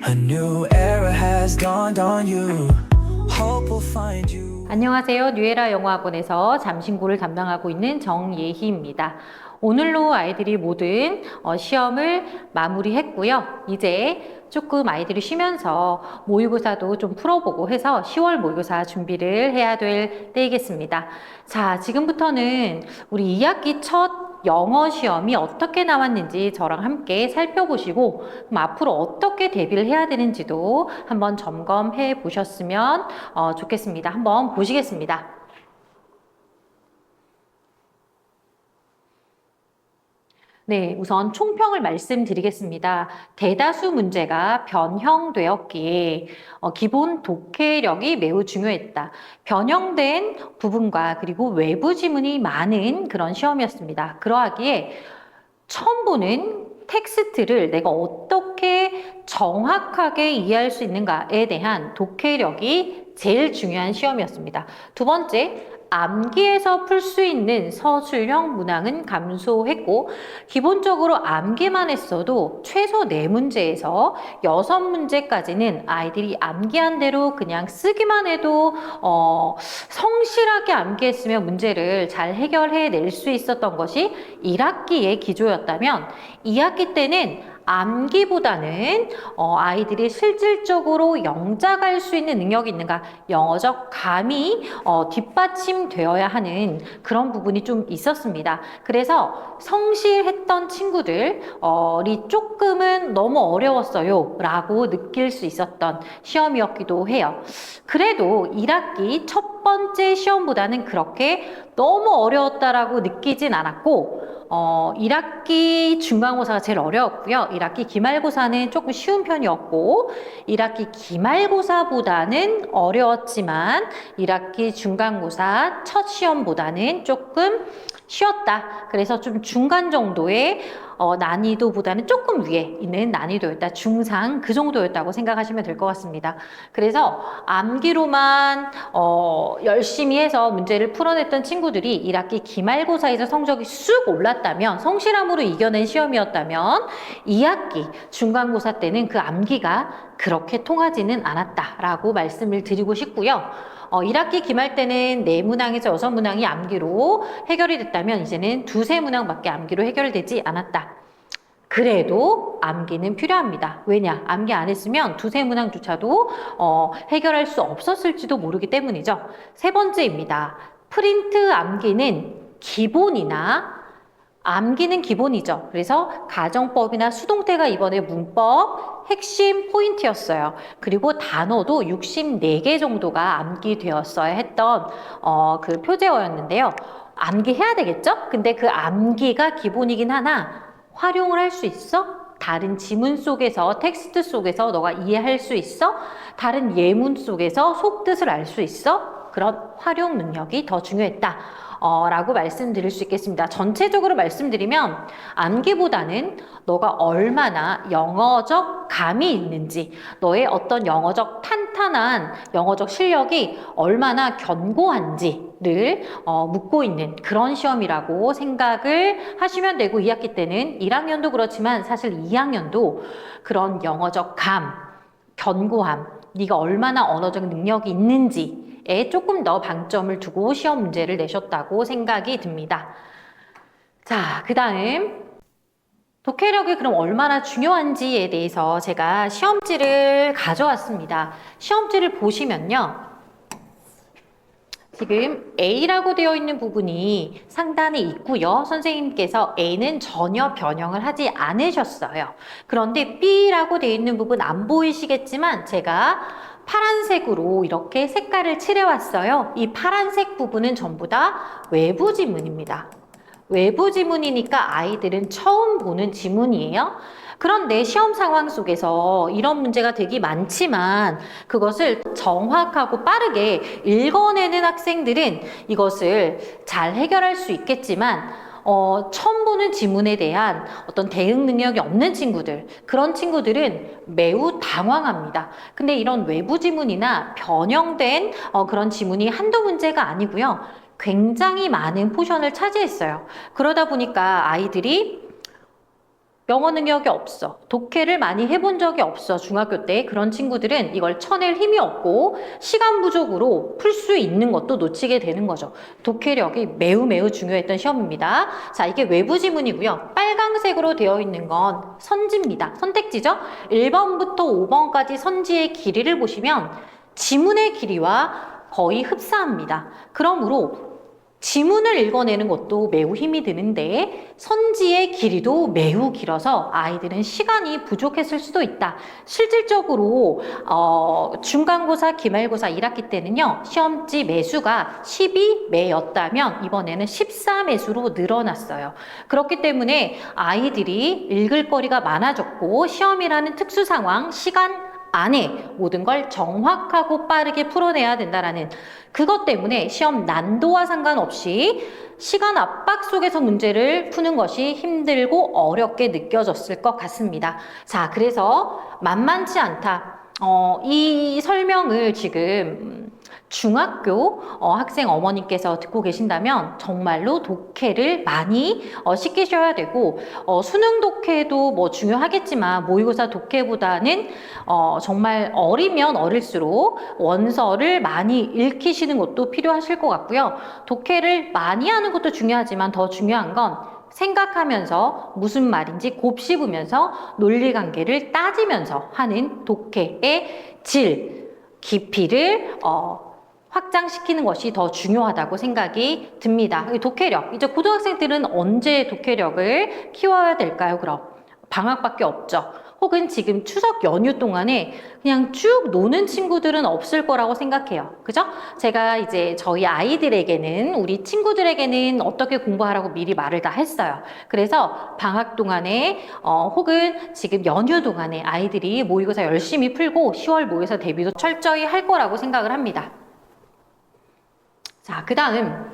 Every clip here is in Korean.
A new era has dawned on you. Hope will find you. 안녕하세요. 뉴에라 영어학원에서 잠신구를 담당하고 있는 정예희입니다. 오늘로 아이들이 모든 시험을 마무리했고요. 이제 조금 아이들이 쉬면서 모의고사도 좀 풀어보고 해서 10월 모의고사 준비를 해야 될 때이겠습니다. 자, 지금부터는 우리 2학기 첫 영어 시험이 어떻게 나왔는지 저랑 함께 살펴보시고 그럼 앞으로 어떻게 대비를 해야 되는지도 한번 점검해 보셨으면 좋겠습니다. 한번 보시겠습니다. 네, 우선 총평을 말씀드리겠습니다. 대다수 문제가 변형되었기에 기본 독해력이 매우 중요했다. 변형된 부분과 그리고 외부 지문이 많은 그런 시험이었습니다. 그러하기에 처음 보는 텍스트를 내가 어떻게 정확하게 이해할 수 있는가에 대한 독해력이 제일 중요한 시험이었습니다. 두 번째, 암기에서 풀 수 있는 서술형 문항은 감소했고 기본적으로 암기만 했어도 최소 4문제에서 6문제까지는 아이들이 암기한 대로 그냥 쓰기만 해도 성실하게 암기했으면 문제를 잘 해결해낼 수 있었던 것이 1학기의 기조였다면 2학기 때는 암기보다는 아이들이 실질적으로 영작할 수 있는 능력이 있는가, 영어적 감이 뒷받침되어야 하는 그런 부분이 좀 있었습니다. 그래서 성실했던 친구들이 조금은 너무 어려웠어요 라고 느낄 수 있었던 시험이었기도 해요. 그래도 1학기 첫 번째 시험보다는 그렇게 너무 어려웠다라고 느끼진 않았고 1학기 중간고사가 제일 어려웠고요. 1학기 기말고사는 조금 쉬운 편이었고 1학기 기말고사보다는 어려웠지만 1학기 중간고사 첫 시험보다는 조금 쉬웠다. 그래서 좀 중간 정도의 난이도보다는 조금 위에 있는 난이도였다. 중상 그 정도였다고 생각하시면 될 것 같습니다. 그래서 암기로만 열심히 해서 문제를 풀어냈던 친구들이 1학기 기말고사에서 성적이 쑥 올랐다면 성실함으로 이겨낸 시험이었다면 2학기 중간고사 때는 그 암기가 그렇게 통하지는 않았다라고 말씀을 드리고 싶고요. 1학기 기말 때는 4문항에서 6문항이 암기로 해결이 됐다면 이제는 2~3문항밖에 암기로 해결되지 않았다. 그래도 암기는 필요합니다. 왜냐? 암기 안 했으면 2~3문항조차도 해결할 수 없었을지도 모르기 때문이죠. 세 번째입니다. 프린트 암기는 기본이나 암기는 기본이죠. 그래서 가정법이나 수동태가 이번에 문법 핵심 포인트였어요. 그리고 단어도 64개 정도가 암기되었어야 했던 그 표제어였는데요. 암기해야 되겠죠? 근데 그 암기가 기본이긴 하나 활용을 할 수 있어? 다른 지문 속에서 텍스트 속에서 너가 이해할 수 있어? 다른 예문 속에서 속뜻을 알 수 있어? 그런 활용 능력이 더 중요했다. 라고 말씀드릴 수 있겠습니다. 전체적으로 말씀드리면 암기보다는 너가 얼마나 영어적 감이 있는지, 너의 어떤 영어적 탄탄한 영어적 실력이 얼마나 견고한지를 묻고 있는 그런 시험이라고 생각을 하시면 되고 2학기 때는 1학년도 그렇지만 사실 2학년도 그런 영어적 감, 견고함, 네가 얼마나 언어적 능력이 있는지 에 조금 더 방점을 두고 시험 문제를 내셨다고 생각이 듭니다. 자, 그 다음 독해력이 그럼 얼마나 중요한지에 대해서 제가 시험지를 가져왔습니다. 시험지를 보시면요. 지금 A라고 되어 있는 부분이 상단에 있고요. 선생님께서 A는 전혀 변형을 하지 않으셨어요. 그런데 B라고 되어 있는 부분 안 보이시겠지만 제가 파란색으로 이렇게 색깔을 칠해왔어요. 이 파란색 부분은 전부 다 외부 지문입니다. 외부 지문이니까 아이들은 처음 보는 지문이에요. 그런데 시험 상황 속에서 이런 문제가 되게 많지만 그것을 정확하고 빠르게 읽어내는 학생들은 이것을 잘 해결할 수 있겠지만 처음 보는 지문에 대한 어떤 대응 능력이 없는 친구들, 그런 친구들은 매우 당황합니다. 근데 이런 외부 지문이나 변형된 그런 지문이 한두 문제가 아니고요. 굉장히 많은 포션을 차지했어요. 그러다 보니까 아이들이 영어 능력이 없어. 독해를 많이 해본 적이 없어. 중학교 때 그런 친구들은 이걸 쳐낼 힘이 없고 시간 부족으로 풀 수 있는 것도 놓치게 되는 거죠. 독해력이 매우 매우 중요했던 시험입니다. 자, 이게 외부 지문이고요. 빨강색으로 되어 있는 건 선지입니다. 선택지죠? 1번부터 5번까지 선지의 길이를 보시면 지문의 길이와 거의 흡사합니다. 그러므로 지문을 읽어내는 것도 매우 힘이 드는데 선지의 길이도 매우 길어서 아이들은 시간이 부족했을 수도 있다. 실질적으로 중간고사, 기말고사 1학기 때는요. 시험지 매수가 12매였다면 이번에는 14매수로 늘어났어요. 그렇기 때문에 아이들이 읽을 거리가 많아졌고 시험이라는 특수 상황, 시간 안에 모든 걸 정확하고 빠르게 풀어내야 된다라는 그것 때문에 시험 난도와 상관없이 시간 압박 속에서 문제를 푸는 것이 힘들고 어렵게 느껴졌을 것 같습니다. 자, 그래서 만만치 않다. 이 설명을 지금 중학교 학생 어머니께서 듣고 계신다면 정말로 독해를 많이 시키셔야 되고 수능 독해도 뭐 중요하겠지만 모의고사 독해보다는 정말 어리면 어릴수록 원서를 많이 읽히시는 것도 필요하실 것 같고요. 독해를 많이 하는 것도 중요하지만 더 중요한 건 생각하면서 무슨 말인지 곱씹으면서 논리관계를 따지면서 하는 독해의 질, 깊이를 확장시키는 것이 더 중요하다고 생각이 듭니다. 독해력, 이제 고등학생들은 언제 독해력을 키워야 될까요? 그럼 방학밖에 없죠. 혹은 지금 추석 연휴 동안에 그냥 쭉 노는 친구들은 없을 거라고 생각해요. 그죠? 제가 이제 저희 아이들에게는, 우리 친구들에게는 어떻게 공부하라고 미리 말을 다 했어요. 그래서 방학 동안에 혹은 지금 연휴 동안에 아이들이 모의고사 열심히 풀고 10월 모의고사 대비도 철저히 할 거라고 생각을 합니다. 자, 그 다음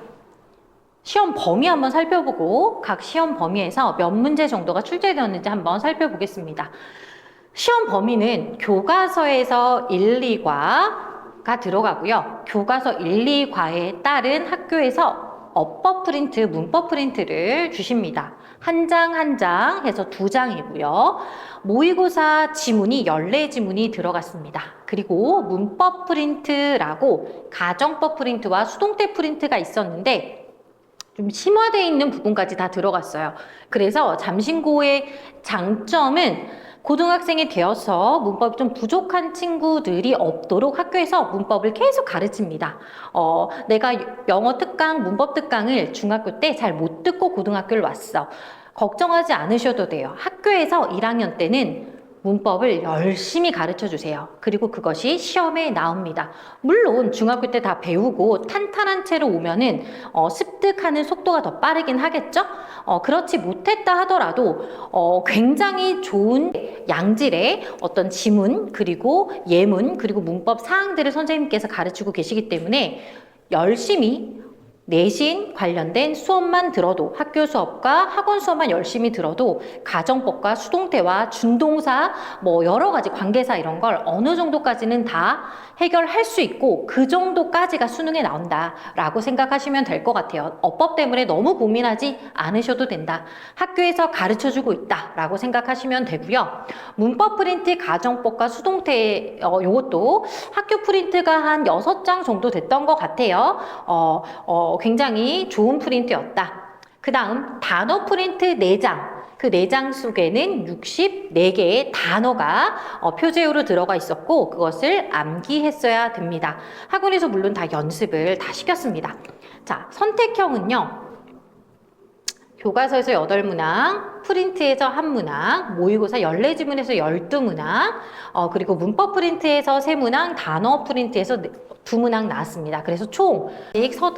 시험 범위 한번 살펴보고 각 시험 범위에서 몇 문제 정도가 출제되었는지 한번 살펴보겠습니다. 시험 범위는 교과서에서 1, 2과가 들어가고요. 교과서 1, 2과에 따른 학교에서 어법 프린트, 문법 프린트를 주십니다. 한 장 한 장 해서 2장이고요. 모의고사 지문이 14지문이 들어갔습니다. 그리고 문법 프린트라고 가정법 프린트와 수동태 프린트가 있었는데 좀 심화되어 있는 부분까지 다 들어갔어요. 그래서 잠신고의 장점은 고등학생이 되어서 문법이 좀 부족한 친구들이 없도록 학교에서 문법을 계속 가르칩니다. 내가 영어 특강, 문법 특강을 중학교 때 잘 못 듣고 고등학교를 왔어. 걱정하지 않으셔도 돼요. 학교에서 1학년 때는 문법을 열심히 가르쳐 주세요. 그리고 그것이 시험에 나옵니다. 물론 중학교 때 다 배우고 탄탄한 채로 오면은 습득하는 속도가 더 빠르긴 하겠죠? 그렇지 못했다 하더라도 굉장히 좋은 양질의 어떤 지문 그리고 예문 그리고 문법 사항들을 선생님께서 가르치고 계시기 때문에 열심히 내신 관련된 수업만 들어도 학교 수업과 학원 수업만 열심히 들어도 가정법과 수동태와 준동사 뭐 여러 가지 관계사 이런 걸 어느 정도까지는 다 해결할 수 있고 그 정도까지가 수능에 나온다라고 생각하시면 될 것 같아요. 어법 때문에 너무 고민하지 않으셔도 된다. 학교에서 가르쳐주고 있다라고 생각하시면 되고요. 문법 프린트, 가정법과 수동태 요것도 학교 프린트가 한 6장 정도 됐던 것 같아요. 굉장히 좋은 프린트였다. 그 다음 단어 프린트 4장. 그 4장 속에는 64개의 단어가 표제어로 들어가 있었고 그것을 암기했어야 됩니다. 학원에서 물론 다 연습을 다 시켰습니다. 자, 선택형은요. 교과서에서 8문항, 프린트에서 1문항, 모의고사 14지문에서 12문항, 그리고 문법 프린트에서 3문항, 단어 프린트에서 2문항 나왔습니다. 그래서 총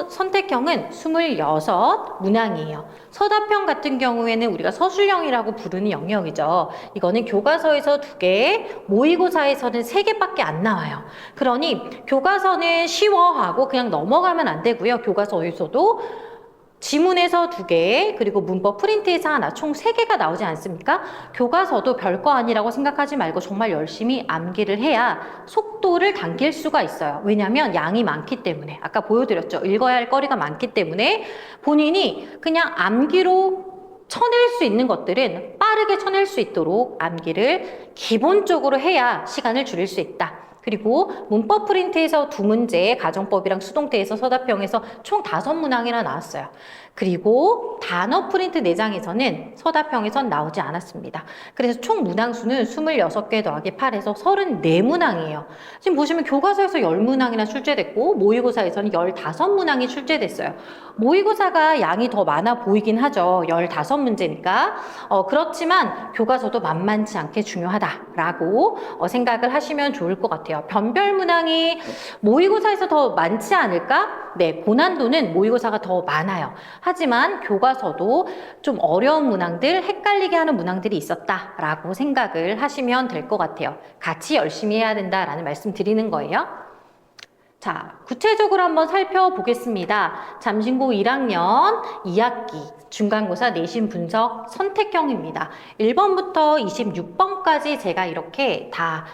선택형은 26문항이에요. 서답형 같은 경우에는 우리가 서술형이라고 부르는 영역이죠. 이거는 교과서에서 2개, 모의고사에서는 3개밖에 안 나와요. 그러니 교과서는 쉬워하고 그냥 넘어가면 안 되고요. 교과서에서도 지문에서 2개, 그리고 문법 프린트에서 하나, 총 3개가 나오지 않습니까? 교과서도 별거 아니라고 생각하지 말고 정말 열심히 암기를 해야 속도를 당길 수가 있어요. 왜냐하면 양이 많기 때문에. 아까 보여드렸죠. 읽어야 할 거리가 많기 때문에 본인이 그냥 암기로 쳐낼 수 있는 것들은 빠르게 쳐낼 수 있도록 암기를 기본적으로 해야 시간을 줄일 수 있다. 그리고 문법 프린트에서 2문제, 가정법이랑 수동태에서 서답형에서 총 5문항이나 나왔어요. 그리고 단어 프린트 4장에서는 서답형에선 나오지 않았습니다. 그래서 총 문항수는 26개 더하기 8에서 34문항이에요. 지금 보시면 교과서에서 10문항이나 출제됐고 모의고사에서는 15문항이 출제됐어요. 모의고사가 양이 더 많아 보이긴 하죠. 15문제니까. 그렇지만 교과서도 만만치 않게 중요하다라고 생각을 하시면 좋을 것 같아요. 변별 문항이 모의고사에서 더 많지 않을까? 네, 고난도는 모의고사가 더 많아요. 하지만 교과서도 좀 어려운 문항들, 헷갈리게 하는 문항들이 있었다라고 생각을 하시면 될 것 같아요. 같이 열심히 해야 된다라는 말씀 드리는 거예요. 자, 구체적으로 한번 살펴보겠습니다. 잠신고 1학년 2학기 중간고사 내신 분석 선택형입니다. 1번부터 26번까지 제가 이렇게 다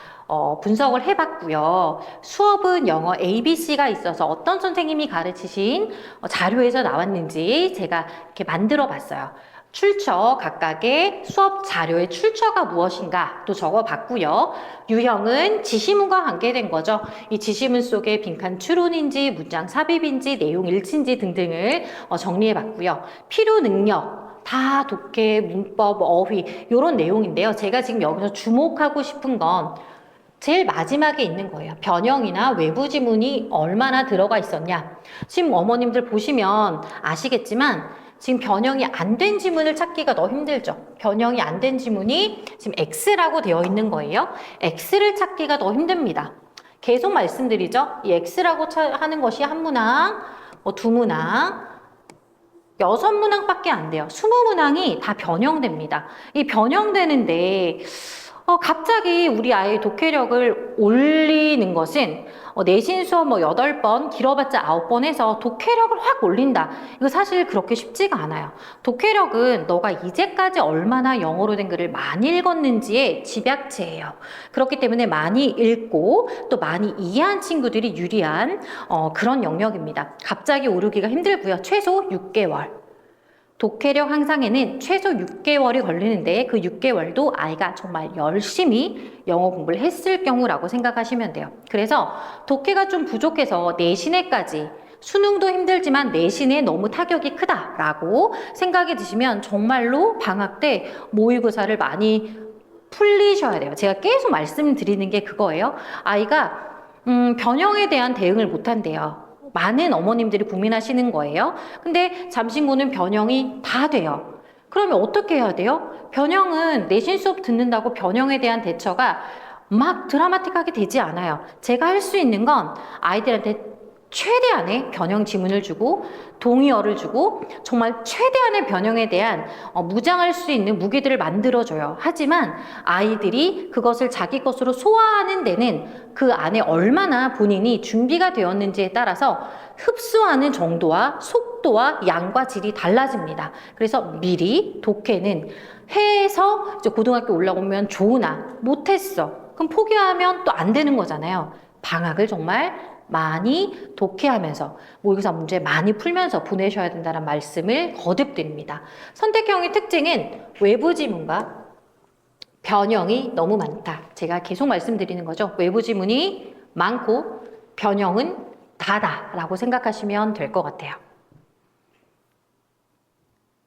분석을 해봤고요. 수업은 영어 ABC가 있어서 어떤 선생님이 가르치신 자료에서 나왔는지 제가 이렇게 만들어 봤어요. 출처, 각각의 수업 자료의 출처가 무엇인가 또 적어봤고요. 유형은 지시문과 관계된 거죠. 이 지시문 속에 빈칸 추론인지, 문장 삽입인지, 내용 일치인지 등등을 정리해봤고요. 필요 능력, 다 독해, 문법, 어휘 이런 내용인데요. 제가 지금 여기서 주목하고 싶은 건 제일 마지막에 있는 거예요. 변형이나 외부 지문이 얼마나 들어가 있었냐. 지금 어머님들 보시면 아시겠지만 지금 변형이 안 된 지문을 찾기가 너무 힘들죠. 변형이 안 된 지문이 지금 X라고 되어 있는 거예요. X를 찾기가 더 힘듭니다. 계속 말씀드리죠. 이 X라고 하는 것이 한 문항, 2문항, 6문항밖에 안 돼요. 20문항이 다 변형됩니다. 이 변형되는데 갑자기 우리 아이의 독해력을 올리는 것은 내신 수업 8번, 길어봤자 9번 해서 독해력을 확 올린다. 이거 사실 그렇게 쉽지가 않아요. 독해력은 너가 이제까지 얼마나 영어로 된 글을 많이 읽었는지의 집약체예요. 그렇기 때문에 많이 읽고 또 많이 이해한 친구들이 유리한 그런 영역입니다. 갑자기 오르기가 힘들고요. 최소 6개월. 독해력 향상에는 최소 6개월이 걸리는데 그 6개월도 아이가 정말 열심히 영어 공부를 했을 경우라고 생각하시면 돼요. 그래서 독해가 좀 부족해서 내신에까지 수능도 힘들지만 내신에 너무 타격이 크다라고 생각이 드시면 정말로 방학 때 모의고사를 많이 풀리셔야 돼요. 제가 계속 말씀드리는 게 그거예요. 아이가 변형에 대한 대응을 못한대요. 많은 어머님들이 고민하시는 거예요. 근데 잠신고는 변형이 다 돼요. 그러면 어떻게 해야 돼요? 변형은 내신 수업 듣는다고 변형에 대한 대처가 막 드라마틱하게 되지 않아요. 제가 할 수 있는 건 아이들한테 최대한의 변형 지문을 주고 동의어를 주고 정말 최대한의 변형에 대한 무장할 수 있는 무기들을 만들어줘요. 하지만 아이들이 그것을 자기 것으로 소화하는 데는 그 안에 얼마나 본인이 준비가 되었는지에 따라서 흡수하는 정도와 속도와 양과 질이 달라집니다. 그래서 미리 독해는 해서 이제 고등학교 올라오면 좋으나 못했어. 그럼 포기하면 또 안 되는 거잖아요. 방학을 정말 많이 독해하면서 모의고사 문제 많이 풀면서 보내셔야 된다는 말씀을 거듭 드립니다. 선택형의 특징은 외부 지문과 변형이 너무 많다. 제가 계속 말씀드리는 거죠. 외부 지문이 많고 변형은 다다라고 생각하시면 될 것 같아요.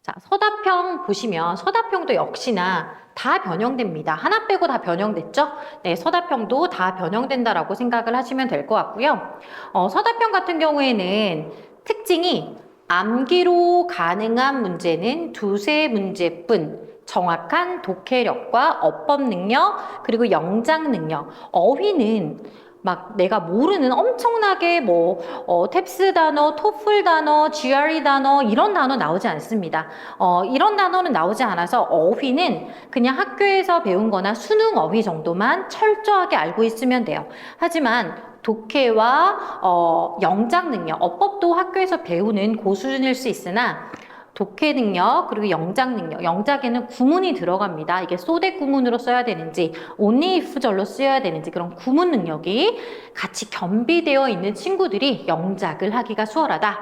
자, 서답형 보시면 서답형도 역시나 다 변형됩니다. 하나 빼고 다 변형됐죠? 네, 서답형도 다 변형된다라고 생각을 하시면 될 것 같고요. 서답형 같은 경우에는 특징이 암기로 가능한 문제는 2-3문제뿐 정확한 독해력과 어법 능력 그리고 영작 능력, 어휘는 막 내가 모르는 엄청나게 탭스 단어, 토플 단어, GRE 단어 이런 단어 나오지 않습니다. 이런 단어는 나오지 않아서 어휘는 그냥 학교에서 배운 거나 수능 어휘 정도만 철저하게 알고 있으면 돼요. 하지만 독해와 영작 능력, 어법도 학교에서 배우는 고수준일 수 있으나 독해 능력 그리고 영작 능력, 영작에는 구문이 들어갑니다. 이게 소대 구문으로 써야 되는지 only if 절로 쓰여야 되는지 그런 구문 능력이 같이 겸비되어 있는 친구들이 영작을 하기가 수월하다.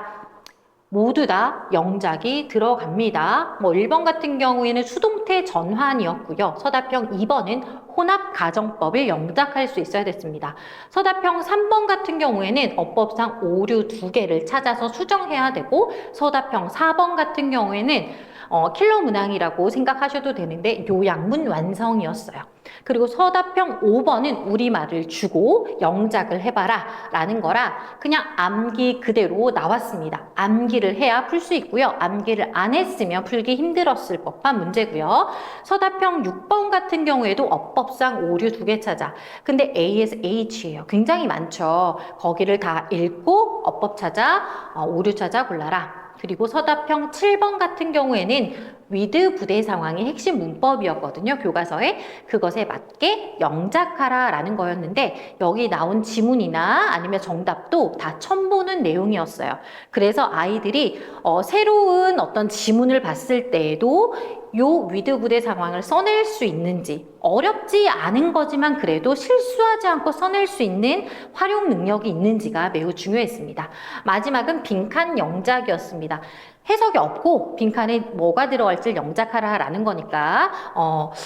모두 다 영작이 들어갑니다. 뭐 1번 같은 경우에는 수동태 전환이었고요. 서답형 2번은 혼합가정법을 영작할 수 있어야 됐습니다. 서답형 3번 같은 경우에는 어법상 오류 2개를 찾아서 수정해야 되고, 서답형 4번 같은 경우에는 킬러 문항이라고 생각하셔도 되는데 요약문 완성이었어요. 그리고 서답형 5번은 우리말을 주고 영작을 해봐라 라는 거라 그냥 암기 그대로 나왔습니다. 암기를 해야 풀 수 있고요. 암기를 안 했으면 풀기 힘들었을 법한 문제고요. 서답형 6번 같은 경우에도 어법상 오류 2개 찾아. 근데 A에서 H예요. 굉장히 많죠. 거기를 다 읽고 어법 찾아, 오류 찾아 골라라. 그리고 서답형 7번 같은 경우에는 with 부대 상황이 핵심 문법이었거든요. 교과서에. 그것에 맞게 영작하라 라는 거였는데 여기 나온 지문이나 아니면 정답도 다 첨부는 내용이었어요. 그래서 아이들이 새로운 어떤 지문을 봤을 때에도 요 with 부대 상황을 써낼 수 있는지, 어렵지 않은 거지만 그래도 실수하지 않고 써낼 수 있는 활용 능력이 있는지가 매우 중요했습니다. 마지막은 빈칸 영작이었습니다. 해석이 없고 빈칸에 뭐가 들어갈지 영작하라라는 거니까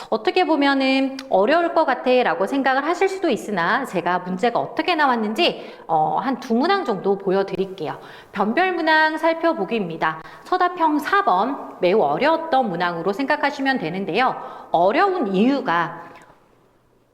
어떻게 보면은 어려울 것 같아 라고 생각을 하실 수도 있으나 제가 문제가 어떻게 나왔는지 한 2문항 정도 보여드릴게요. 변별 문항 살펴보기입니다. 서답형 4번 매우 어려웠던 문항으로 생각하시면 되는데요. 어려운 이유가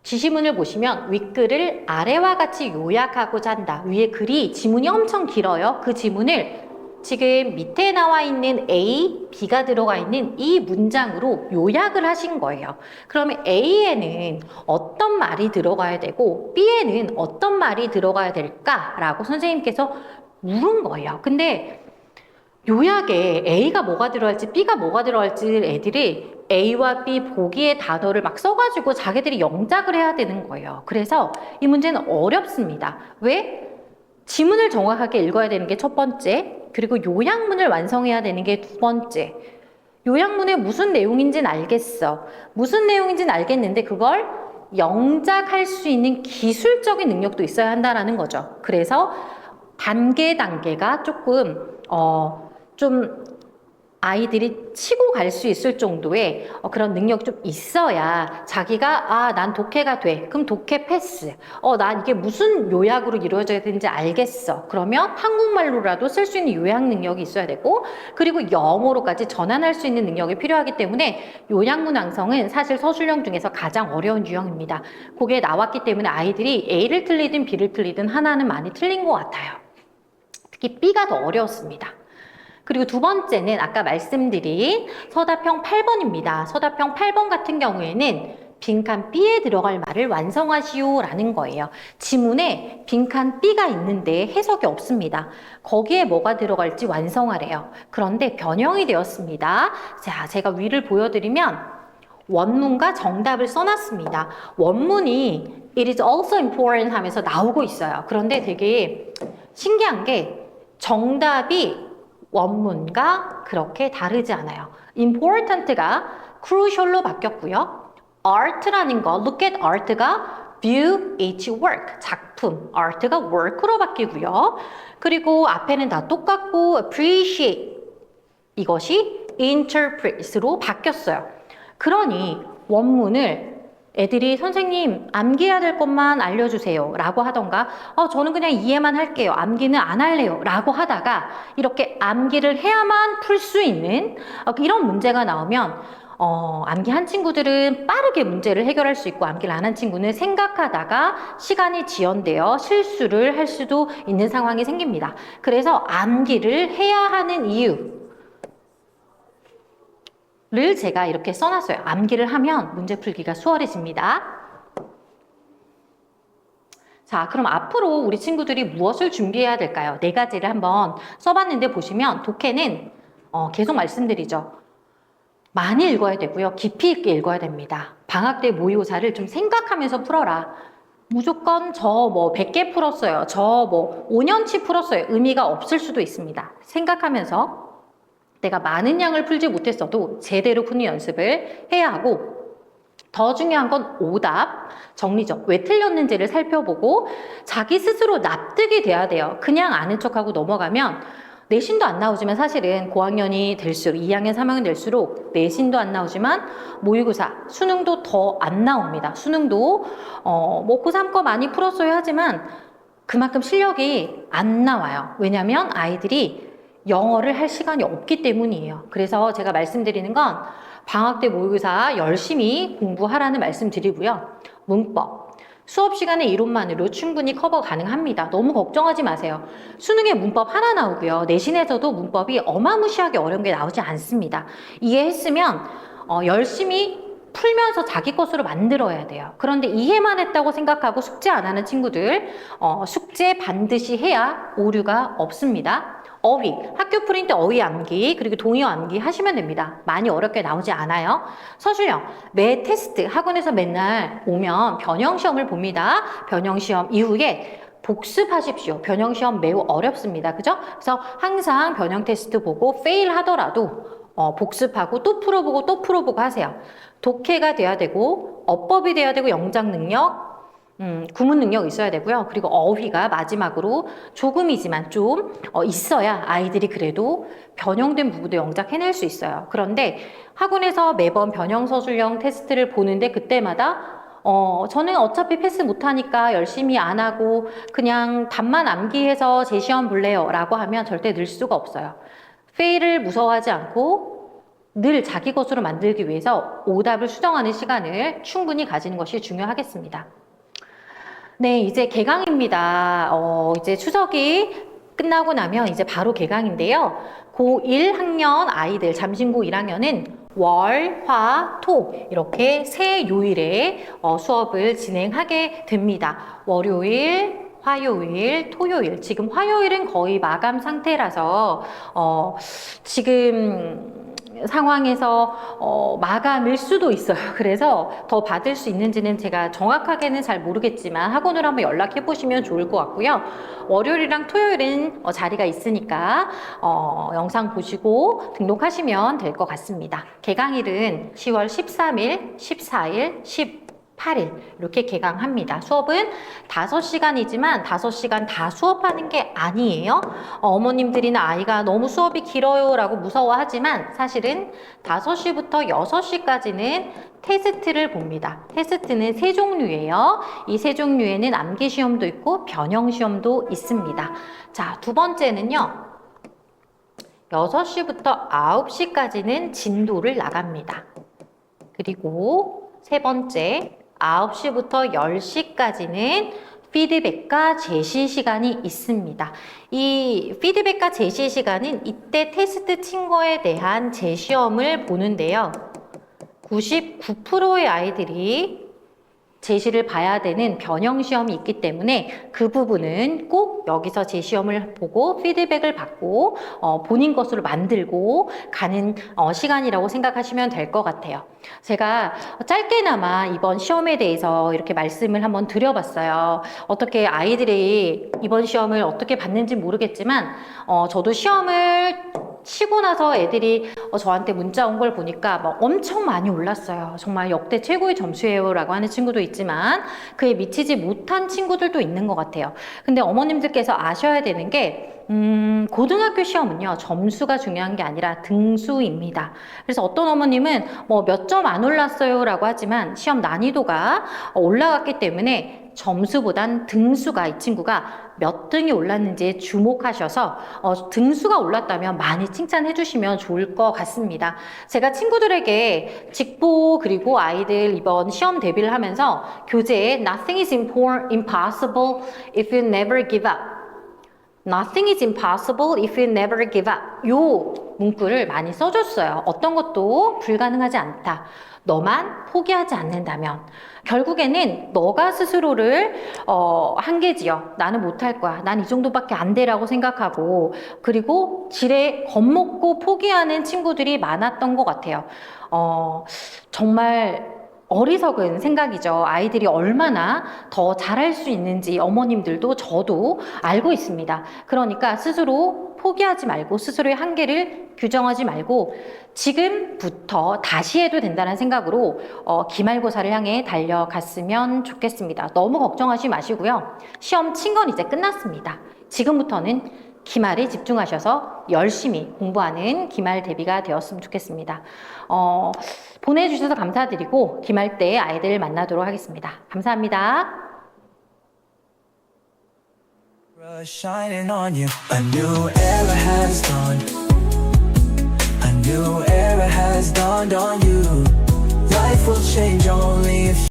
지시문을 보시면 윗글을 아래와 같이 요약하고자 한다. 위에 글이 지문이 엄청 길어요. 그 지문을 지금 밑에 나와 있는 A, B가 들어가 있는 이 문장으로 요약을 하신 거예요. 그러면 A에는 어떤 말이 들어가야 되고 B에는 어떤 말이 들어가야 될까라고 선생님께서 물은 거예요. 근데 요약에 A가 뭐가 들어갈지 B가 뭐가 들어갈지 애들이 A와 B 보기의 단어를 막 써가지고 자기들이 영작을 해야 되는 거예요. 그래서 이 문제는 어렵습니다. 왜? 지문을 정확하게 읽어야 되는 게 첫 번째, 그리고 요약문을 완성해야 되는 게 2번째. 요약문에 무슨 내용인지는 알겠어. 무슨 내용인지는 알겠는데 그걸 영작할 수 있는 기술적인 능력도 있어야 한다는 거죠. 그래서 단계가 조금 좀 아이들이 치고 갈 수 있을 정도의 그런 능력이 좀 있어야 자기가 난 독해가 돼. 그럼 독해 패스. 난 이게 무슨 요약으로 이루어져야 되는지 알겠어. 그러면 한국말로라도 쓸 수 있는 요약 능력이 있어야 되고, 그리고 영어로까지 전환할 수 있는 능력이 필요하기 때문에 요약문 완성은 사실 서술형 중에서 가장 어려운 유형입니다. 그게 나왔기 때문에 아이들이 A를 틀리든 B를 틀리든 하나는 많이 틀린 것 같아요. 특히 B가 더 어려웠습니다. 그리고 2번째는 아까 말씀드린 서답형 8번입니다. 서답형 8번 같은 경우에는 빈칸 B에 들어갈 말을 완성하시오 라는 거예요. 지문에 빈칸 B가 있는데 해석이 없습니다. 거기에 뭐가 들어갈지 완성하래요. 그런데 변형이 되었습니다. 자, 제가 위를 보여드리면 원문과 정답을 써놨습니다. 원문이 It is also important 하면서 나오고 있어요. 그런데 되게 신기한 게 정답이 원문과 그렇게 다르지 않아요. important가 crucial로 바뀌었고요. art라는 거, look at art가 view each work, 작품, art가 work로 바뀌고요. 그리고 앞에는 다 똑같고 appreciate 이것이 interpret으로 바뀌었어요. 그러니 원문을 애들이 선생님 암기해야 될 것만 알려주세요 라고 하던가 저는 그냥 이해만 할게요. 암기는 안 할래요 라고 하다가 이렇게 암기를 해야만 풀 수 있는 이런 문제가 나오면 암기한 친구들은 빠르게 문제를 해결할 수 있고 암기를 안 한 친구는 생각하다가 시간이 지연되어 실수를 할 수도 있는 상황이 생깁니다. 그래서 암기를 해야 하는 이유 를 제가 이렇게 써놨어요. 암기를 하면 문제 풀기가 수월해집니다. 자, 그럼 앞으로 우리 친구들이 무엇을 준비해야 될까요? 4가지를 한번 써봤는데 보시면 독해는 계속 말씀드리죠. 많이 읽어야 되고요. 깊이 있게 읽어야 됩니다. 방학 때 모의고사를 좀 생각하면서 풀어라. 무조건 저 100개 풀었어요. 저 5년치 풀었어요. 의미가 없을 수도 있습니다. 생각하면서 내가 많은 양을 풀지 못했어도 제대로 푸는 연습을 해야 하고, 더 중요한 건 오답, 정리죠. 왜 틀렸는지를 살펴보고 자기 스스로 납득이 돼야 돼요. 그냥 아는 척하고 넘어가면 내신도 안 나오지만 사실은 고학년이 될수록 2학년, 3학년 될수록 내신도 안 나오지만 모의고사, 수능도 더 안 나옵니다. 수능도 뭐 고3 거 많이 풀었어야 하지만 그만큼 실력이 안 나와요. 왜냐하면 아이들이 영어를 할 시간이 없기 때문이에요. 그래서 제가 말씀드리는 건 방학 때 모의고사 열심히 공부하라는 말씀드리고요. 문법, 수업 시간의 이론만으로 충분히 커버 가능합니다. 너무 걱정하지 마세요. 수능에 문법 하나 나오고요. 내신에서도 문법이 어마무시하게 어려운 게 나오지 않습니다. 이해했으면 열심히 풀면서 자기 것으로 만들어야 돼요. 그런데 이해만 했다고 생각하고 숙제 안 하는 친구들 숙제 반드시 해야 오류가 없습니다. 어휘, 학교 프린트 어휘 암기 그리고 동의어 암기 하시면 됩니다. 많이 어렵게 나오지 않아요. 서술형, 매 테스트 학원에서 맨날 오면 변형시험을 봅니다. 변형시험 이후에 복습하십시오. 변형시험 매우 어렵습니다. 그죠? 그래서 항상 변형 테스트 보고 페일 하더라도 복습하고 또 풀어보고 또 풀어보고 하세요. 독해가 돼야 되고 어법이 돼야 되고 영작 능력, 구문 능력 있어야 되고요. 그리고 어휘가 마지막으로 조금이지만 좀 있어야 아이들이 그래도 변형된 부분도 영작 해낼 수 있어요. 그런데 학원에서 매번 변형 서술형 테스트를 보는데 그때마다 저는 어차피 패스 못하니까 열심히 안 하고 그냥 답만 암기해서 제 시험 볼래요 라고 하면 절대 늘 수가 없어요. 페일을 무서워하지 않고 늘 자기 것으로 만들기 위해서 오답을 수정하는 시간을 충분히 가지는 것이 중요하겠습니다. 네, 이제 개강입니다. 이제 추석이 끝나고 나면 이제 바로 개강인데요. 고1 학년 아이들, 잠실고 1학년은 월, 화, 토 이렇게 세 요일에 수업을 진행하게 됩니다. 월요일, 화요일, 토요일. 지금 화요일은 거의 마감 상태라서 지금 상황에서 마감일 수도 있어요. 그래서 더 받을 수 있는지는 제가 정확하게는 잘 모르겠지만 학원으로 한번 연락해 보시면 좋을 것 같고요. 월요일이랑 토요일은 자리가 있으니까 영상 보시고 등록하시면 될 것 같습니다. 개강일은 10월 13일, 14일, 18일 이렇게 개강합니다. 수업은 5시간이지만 5시간 다 수업하는 게 아니에요. 어머님들이나 아이가 너무 수업이 길어요 라고 무서워하지만 사실은 5시부터 6시까지는 테스트를 봅니다. 테스트는 세 종류예요. 이 세 종류에는 암기 시험도 있고 변형 시험도 있습니다. 자, 두 번째는요. 6시부터 9시까지는 진도를 나갑니다. 그리고 세 번째 9시부터 10시까지는 피드백과 제시 시간이 있습니다. 이 피드백과 제시 시간은 이때 테스트 친 거에 대한 재시험을 보는데요. 99%의 아이들이 제시를 봐야 되는 변형 시험이 있기 때문에 그 부분은 꼭 여기서 제시험을 보고 피드백을 받고 본인 것으로 만들고 가는 시간이라고 생각하시면 될 것 같아요. 제가 짧게나마 이번 시험에 대해서 이렇게 말씀을 한번 드려봤어요. 어떻게 아이들이 이번 시험을 어떻게 봤는지 모르겠지만 저도 시험을 치고 나서 애들이 저한테 문자 온 걸 보니까 막 엄청 많이 올랐어요. 정말 역대 최고의 점수예요 라고 하는 친구도 있지만 그에 미치지 못한 친구들도 있는 것 같아요. 근데 어머님들께서 아셔야 되는 게 고등학교 시험은요 점수가 중요한 게 아니라 등수입니다. 그래서 어떤 어머님은 뭐 몇 점 안 올랐어요 라고 하지만 시험 난이도가 올라갔기 때문에 점수보단 등수가 이 친구가 몇 등이 올랐는지에 주목하셔서 등수가 올랐다면 많이 칭찬해 주시면 좋을 것 같습니다. 제가 친구들에게 직보 그리고 아이들 이번 시험 대비를 하면서 교재에 Nothing is impossible if you never give up. Nothing is impossible if you never give up. 요 문구를 많이 써줬어요. 어떤 것도 불가능하지 않다. 너만 포기하지 않는다면 결국에는 너가 스스로를 한계지어 나는 못할 거야. 난 이 정도밖에 안 돼라고 생각하고 그리고 지레 겁먹고 포기하는 친구들이 많았던 것 같아요. 정말 어리석은 생각이죠. 아이들이 얼마나 더 잘할 수 있는지 어머님들도 저도 알고 있습니다. 그러니까 스스로 포기하지 말고 스스로의 한계를 규정하지 말고 지금부터 다시 해도 된다는 생각으로 기말고사를 향해 달려갔으면 좋겠습니다. 너무 걱정하지 마시고요. 시험 친 건 이제 끝났습니다. 지금부터는 기말에 집중하셔서 열심히 공부하는 기말 대비가 되었으면 좋겠습니다. 보내주셔서 감사드리고 기말 때 아이들 만나도록 하겠습니다. 감사합니다. Shining on you. A new era has dawned. A new era has dawned on you.